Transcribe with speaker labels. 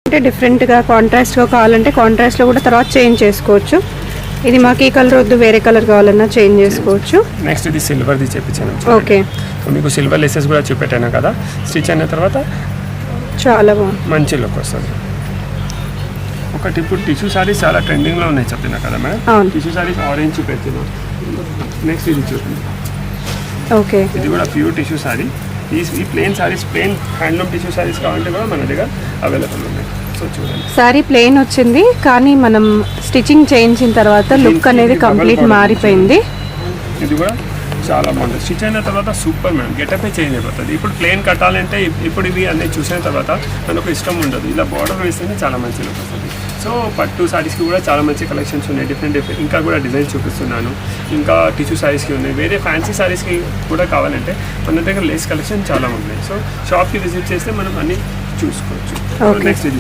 Speaker 1: అంటే డిఫరెంట్గా కాంట్రాస్ట్గా కావాలంటే కాంట్రాస్ట్లో కూడా తర్వాత చేంజ్ చేసుకోవచ్చు. ఇది మాకు ఈ కలర్ వద్దు, వేరే కలర్ కావాలన్నా చేంజ్ చేసుకోవచ్చు.
Speaker 2: నెక్స్ట్ ఇది సిల్వర్ది చేపించాను.
Speaker 1: ఓకే,
Speaker 2: మీకు సిల్వర్ లెసెస్ కూడా చూపెట్టాను కదా, స్టిచ్ అయిన తర్వాత
Speaker 1: చాలా బాగుంది,
Speaker 2: మంచి లుక్ వస్తుంది. ఒకటి ఇప్పుడు టిష్యూ సారీస్ చాలా ట్రెండింగ్లో ఉన్నాయి చెప్పినా కదా మేడం.
Speaker 1: అవును,
Speaker 2: టిష్యూ సారీస్ ఆరెంజ్ చూపెట్టాను. నెక్స్ట్ ఇది చూడండి,
Speaker 1: ఓకే,
Speaker 2: ఇది కూడా ప్యూర్ టిష్యూ సారీ. ఈ plain saris, plain handloom tissue saris కావాలంటే కూడా మన దగ్గర అవైలబుల్ ఉన్నాయి. సో చూడండి,
Speaker 1: సారీ ప్లెయిన్ వచ్చింది కానీ మనం స్టిచ్చింగ్ చేయించిన తర్వాత లుక్ అనేది కంప్లీట్ మారిపోయింది.
Speaker 2: ఇది కూడా చాలా బాగుంటుంది. స్టిచ్ అయిన తర్వాత సూపర్ మేడం, గెటపే చేంజ్ అయిపోతుంది. ఇప్పుడు ప్లెయిన్ కట్టాలంటే ఇప్పుడు ఇవి అన్నీ చూసిన తర్వాత మనకు ఇష్టం ఉండదు, ఇలా బార్డర్ వేస్తేనే చాలా మంచి లుక్ వస్తుంది. సో పట్టు సారీస్కి కూడా చాలా మంచి కలెక్షన్స్ ఉన్నాయి, డిఫరెంట్ ఇంకా కూడా డిజైన్స్ చూపిస్తున్నాను. ఇంకా టిష్యూ సారీస్కి ఉన్నాయి, వేరే ఫ్యాన్సీ సారీస్కి కూడా కావాలంటే మన దగ్గర లేస్ కలెక్షన్ చాలా ఉన్నాయి. సో షాప్కి విజిట్ చేస్తే మనం అన్నీ చూసుకోవచ్చు. నెక్స్ట్